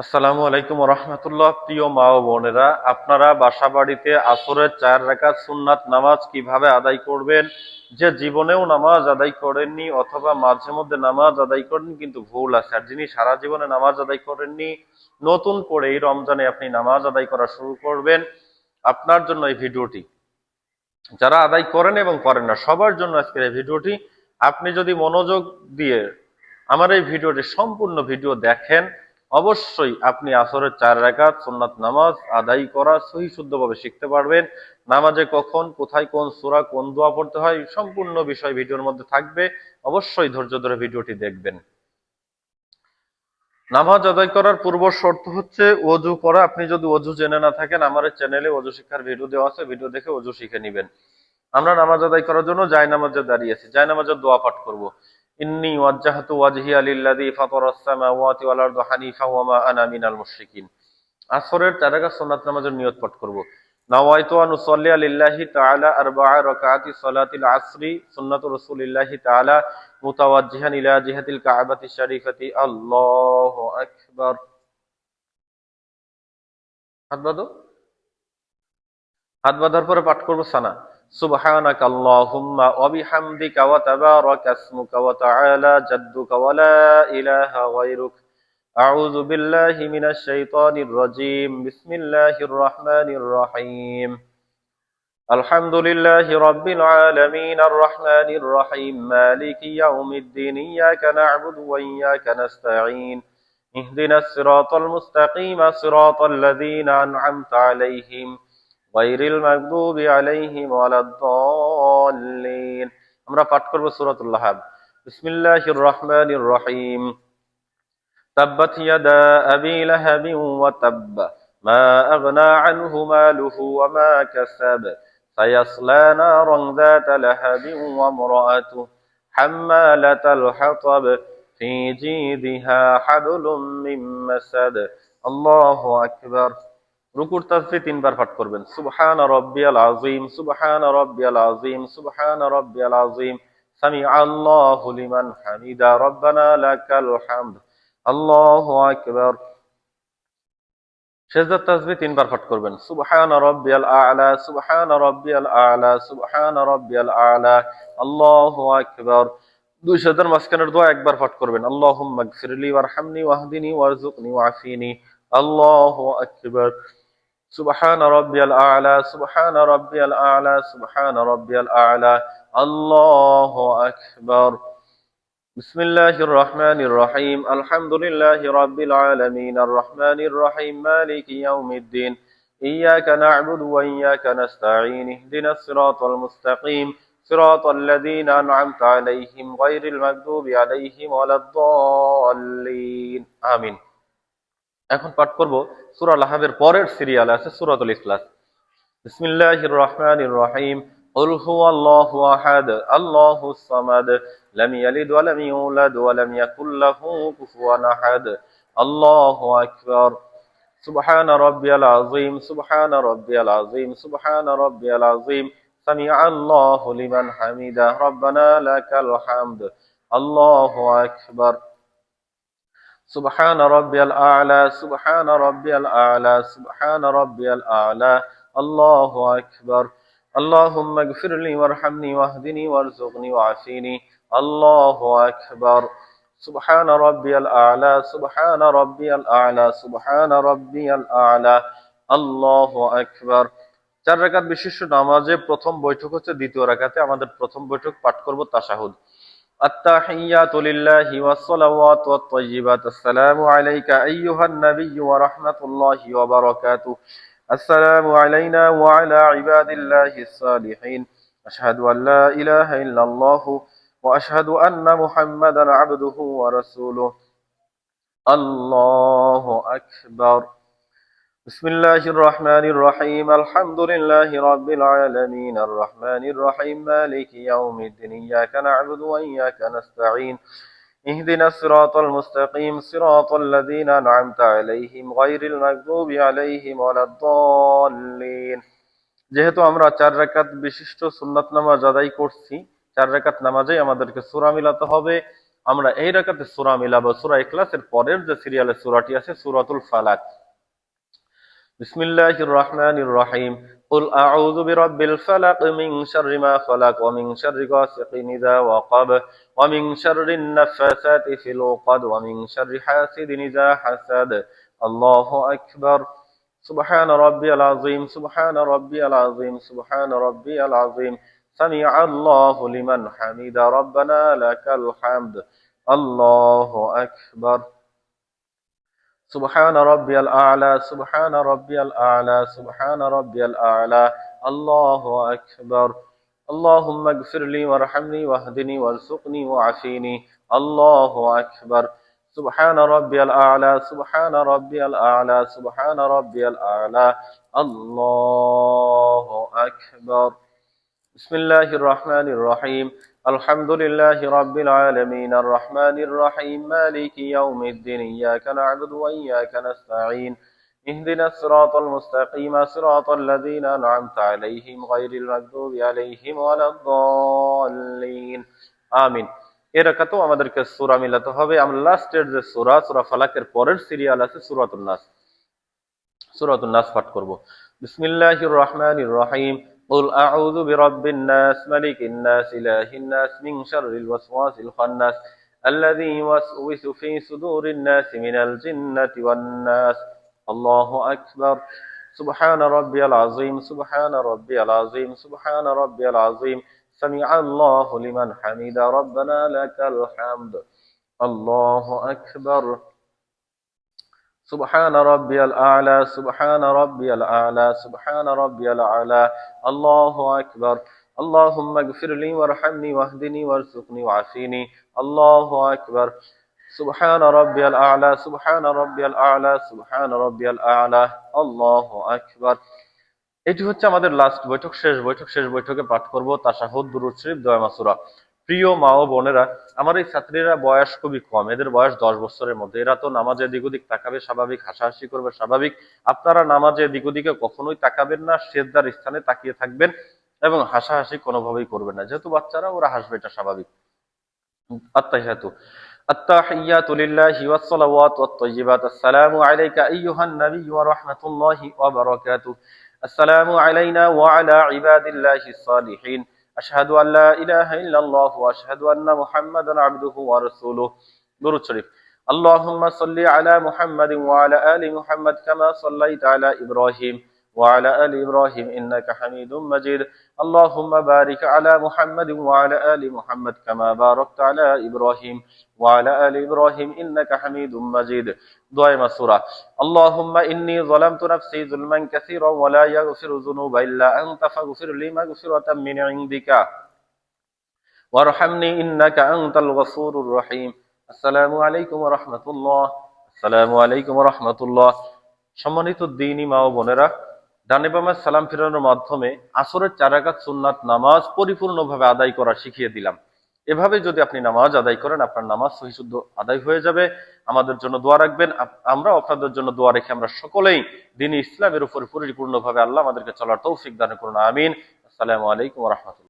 আসসালামু আলাইকুম রহমতুল্লাহ। প্রিয় মা ও বোনেরা, আপনারা বাসা বাড়িতে আসরের 4 রাকাত সুন্নাত নামাজ কিভাবে আদায় করবেন? যে জীবনেও নামাজ আদায় করেননি অথবা মাঝে মধ্যে নামাজ আদায় করেন কিন্তু ভুল আছে, আর যিনি সারা জীবনে নামাজ আদায় করেননি, নতুন করে এই রমজানে আপনি নামাজ আদায় করা শুরু করবেন, আপনার জন্য এই ভিডিওটি। যারা আদায় করেন এবং করেন না সবার জন্য আজকের এই ভিডিওটি। আপনি যদি মনোযোগ দিয়ে আমার এই ভিডিওটি সম্পূর্ণ ভিডিও দেখেন, অবশ্যই আপনি আসরের 4 রাকাত সুন্নাত নামাজ আদায় করা সহি শুদ্ধভাবে শিখতে পারবেন। নামাজে কখন, কোথায়, কোন সূরা, কোন দোয়া পড়তে হয়, সম্পূর্ণ বিষয় ভিডিওর মধ্যে থাকবে। অবশ্যই ধৈর্য ধরে ভিডিওটি দেখবেন। নামাজ আদায় করার পূর্ব শর্ত হচ্ছে ওযু করা। আপনি যদি ওযু জেনে না থাকেন, আমার এই চ্যানেলে ওযু শিক্ষার ভিডিও দেওয়া আছে, ভিডিও দেখে ওযু শিখে নেবেন। আমরা নামাজ আদায় করার জন্য জায়নামাজে দাঁড়িয়েছি, জায়নামাজের দোয়া পাঠ করব। ইন্নী ওয়াজ্জাহতু ওয়াজহিয়া লিল্লাযী ফাতারাস সামাওয়াতি ওয়াল আরদা হানিফা ওয়া মা আনা মিনাল মুশরিকিন। আসরের 4 রাকাত সুন্নাত নামাজের নিয়ত পাঠ করব। নাওয়াইতু আন উসাল্লিয়া লিল্লাহি তাআলা আরবা'a রাকাতি সালাতিল আসরি সুন্নাতু রাসূলিল্লাহি তাআলা মুতাওয়াজ্জিহান ইলা জিহাতিল কা'বাতিশ শরীফাতি। আল্লাহু আকবার। হাত বাঁধো। হাত বাঁধার পরে পাঠ করবো সানা। সুবহানাকা আল্লাহুম্মা ওয়া বিহামদিকা ওয়া তাবারাকা ইসমুকা ওয়া তাআলা জাদ্দুকা ওয়া লা ইলাহা গায়রুক। আউযু বিল্লাহি মিনাশ শাইতানির রাজীম। বিসমিল্লাহির রহমানির রহিম। আলহামদুলিল্লাহি রাব্বিল আলামিন আর রহমানির রহিম মালিকি ইয়াউমিদ্দিন ইয়াকা না'বুদু ওয়া ইয়াকা নাস্তাঈন ইহদিনাস সিরাতাল মুস্তাকিম সিরাতাল লাযীনা আন'আমতা আলাইহিম গায়রিল মাগদুবি আলাইহিম ওয়ালাদ-দাল্লিন। আমরা পাঠ করব সূরাতুল লাহাব। বিসমিল্লাহির রহমানির রহিম। তাব্বাত ইয়াদা আবি লাহাবিন ওয়া তাব্বা মা আগনা আনহু মালুহু ওয়া মা কাসাব সায়াসলা নারান যাতা লাহাবিন ওয়া ইমরাআতুহু হাম্মালাতাল হাতাব ফি জিদিহা হাবলুম মিন মাসাদ। আল্লাহু আকবার। রুকুর তাসবিহ 3 বার পাঠ করবেন। সুবহান রাব্বিয়াল আযীম, সুবহান রাব্বিয়াল আযীম, সুবহান রাব্বিয়াল আযীম, সামিআ আল্লাহু লিমান হামিদা, রব্বানা লাকাল হামদ, আল্লাহু আকবার। সেজদার তাসবিহ 3 বার পাঠ করবেন। সুবহান রাব্বিয়াল আ'লা, সুবহান রাব্বিয়াল আ'লা, সুবহান রাব্বিয়াল আ'লা, আল্লাহু আকবার। দুই সেজদার মাঝখানের দোয়া 1 বার পাঠ করবেন। আল্লাহুম্মা গফিরলি ওয়ারহামনি ওয়াহদিনি ওয়ারযুকনি ওয়াফিনি, আল্লাহু আকবার। সুবহান রাব্বিয়াল আ'লা, সুবহান রাব্বিয়াল আ'লা, সুবহান রাব্বিয়াল আ'লা, আল্লাহু আকবার। বিসমিল্লাহির রহমানির রহিম। আলহামদুলিল্লাহি রাব্বিল আলামিন আর রহমানির রহিম মালিকি ইয়াউমিদ্দিন ইয়াকা না'বুদু ওয়া ইয়াকা নাস্তাঈন ইহদিনাস সিরাতাল মুস্তাকিম সিরাতাল লাযীনা আন'আমতা আলাইহিম গায়রিল মাগদুবি আলাইহিম ওয়ালাদ-দাল্লিন। আমিন। এখন পাঠ করব সূরা লাহাবের পরের সিরিয়ালে আছে সূরাতুল ইখলাস। বিসমিল্লাহির রহমানির রহিম। কুল হুয়াল্লাহু আহাদ, আল্লাহুস সামাদ, লাম ইয়ালিদ ওয়া লাম ইউলাদ ওয়া লাম ইয়াকুল লাহু কুফুয়ান আহাদ। আল্লাহু আকবার। সুবহান রাব্বিয়াল আযীম, সুবহান রাব্বিয়াল আযীম, সুবহান রাব্বিয়াল আযীম, সামিআ আল্লাহু লিমান হামিদা, রব্বানা লাকাল হামদ, আল্লাহু আকবার। সুবহান রাব্বিয়াল আ'লা, সুবহান রাব্বিয়াল আ'লা, সুবহান রাব্বিয়াল আ'লা, আল্লাহু আকবার। আল্লাহুম্মা গফিরলি ওয়ারহামনি ওয়াহদিনি ওয়ারযুকনি ওয়াআফিনি, আল্লাহু আকবার। সুবহান রাব্বিয়াল আ'লা, সুবহান রাব্বিয়াল আ'লা, সুবহান রাব্বিয়াল আ'লা, আল্লাহু আকবার। 4 রাকাত বিশিষ্ট নামাজে প্রথম বৈঠক হচ্ছে দ্বিতীয় রাকাতে। আমাদের প্রথম বৈঠক পাঠ করব তাশাহুদ। আত্তাহিয়াতু লিল্লাহি ওয়াস সালাওয়াতু ওয়াত তাইয়্যিবাত। আসসালামু আলাইকা আইয়ুহান নাবিয়্যু ওয়া রাহমাতুল্লাহি ওয়া বারাকাতুহু। আসসালামু আলাইনা ওয়া আলা ইবাদিল্লাহিস সালিহিন। আশহাদু আল লা ইলাহা ইল্লাল্লাহু ওয়া আশহাদু আন্না মুহাম্মাদান আবদুহু ওয়া রাসূলুহু। আল্লাহু আকবার। বিসমিল্লাহির রহমানির রহিম। আলহামদুলিল্লাহি রাব্বিল আলামিন আর রহমানির রহিম মালিকি ইয়াউমিদ্দিন ইয়াকা না'বুদু ওয়া ইয়াকা নাস্তাঈন ইহদিনাস সিরাতাল মুস্তাকিম সিরাতাল লাযীনা আন'আমতা আলাইহিম গায়রিল মাগদুবি আলাইহিম ওয়ালাদ-দাল্লিন। যেহেতু আমরা 4 রাকাত বিশিষ্ট সুন্নাত নামাজ আদায় করছি, 4 রাকাত নামাজেই আমাদেরকে সূরা মিলাতে হবে। আমরা এই রাকাতে সূরা মিলাবো সূরা ইখলাসের পরের যে সিরিয়ালের সূরাটি আছে সূরাতুল ফালাক। বিসমিল্লাহির রহমানির রহিম। قل أعوذ برب الفلق من شر ما خلق ومن شر غاسق إذا وقب ومن شر النفاثات في العقد ومن شر حاسد إذا حسد الله أكبر سبحان ربي العظيم سبحان ربي العظيم سبحان ربي العظيم سمع الله لمن حمد ربنا لك الحمد الله أكبر سبحان ربي الأعلى سبحان ربي الأعلى سبحان ربي الأعلى الله أكبر اللهم اغفر لي وارحمني واهدني وارزقني وعافيني الله أكبر سبحان ربي الأعلى سبحان ربي الأعلى سبحان ربي الأعلى الله أكبر بسم الله الرحمن الرحيم الحمد لله رب العالمين الرحمن الرحيم مالك يوم الدين إياك نعبد وإياك نستعين اهدنا الصراط المستقيم صراط الذين أنعمت عليهم غير المغضوب عليهم ولا الضالين آمين। এর রাকাতেও আমাদেরকে সূরা মিলাতে হবে। আমরা লাস্টের যে সূরা ফালাকের পরের সিরিয়াল আছে সূরাতুন নাস পাঠ করব। বিসমিল্লাহির রহমানির রহিম قل أعوذ برب الناس ملك الناس إله الناس من شر الوسواس الخناس الذي يوسوس في صدور الناس من الجنة والناس الله أكبر سبحان ربي العظيم سبحان ربي العظيم سبحان ربي العظيم سمع الله لمن حمد ربنا لك الحمد الله أكبر سبحان ربي الأعلى سبحان ربي الأعلى سبحان ربي الأعلى الله أكبر اللهم اغفر لي وارحمني واهدني وارزقني وعافيني الله أكبر سبحان ربي الأعلى سبحان ربي الأعلى سبحان ربي الأعلى الله أكبر। এটি হচ্ছে আমাদের লাস্ট বৈঠক, শেষ বৈঠকে পাঠ করব তাশাহুদ, দুরূদ শরীফ, দোয়া মাসুরা। প্রিয় মা ও বোনেরা, আমার এই ছাত্রীরা বয়স খুবই কম, এদের বয়স 10 বছরের মধ্যে। এরা তো নামাজে দিক ওদিক তাকাবে স্বাভাবিক, হাসাহাসি করবে স্বাভাবিক। আপনারা নামাজে দিক ওদিকে কখনোই তাকাবেন না, সেজদার স্থানে তাকিয়ে থাকবেন এবং হাসাহাসি কোনোভাবেই করবেন না। যেহেতু বাচ্চারা, ওরা হাসবে, এটা স্বাভাবিক। আত্তাহিয়াতু التحيات لله والصلوات والطيبات السلام عليك أيها النبي ورحمة الله وبركاته السلام علينا وعلى عباد الله الصالحين أشهد أن لا إله إلا الله وأشهد أن محمدا عبده ورسوله درود شريف اللهم صل على محمد وعلى آل محمد كما صليت على إبراهيم وعلى آل إبراهيم إنك حميد مجيد اللهم بارك على محمد وعلى آل محمد كما باركت على إبراهيم وعلى آل إبراهيم إنك حميد مجيد دعاء مسورة اللهم إني ظلمت نفسي ظلما كثيرا ولا يغفر الذنوب إلا أنت فاغفر لي مغفرة من عندك وارحمني إنك أنت الغفور الرحيم السلام عليكم ورحمة الله السلام عليكم ورحمة الله সম্মানিত দ্বীনী মা ও বোনেরা, ডানে বামে সালাম ফেরানোর মাধ্যমে আসরের 4 রাকাত সুন্নাত নামাজ পরিপূর্ণভাবে আদায় করা শিখিয়ে দিলাম। এভাবে যদি আপনি নামাজ আদায় করেন, আপনার নামাজ সহিশুদ্ধ আদায় হয়ে যাবে। আমাদের জন্য দোয়া রাখবেন, আমরা আপনাদের জন্য দোয়া রেখে আমরা সকলেই দ্বীন ইসলামের উপর পরিপূর্ণভাবে আল্লাহ আমাদেরকে চলার তৌফিক দান করুন, আমিন। আসসালামু আলাইকুম ওয়া রাহমাতুল্লাহ।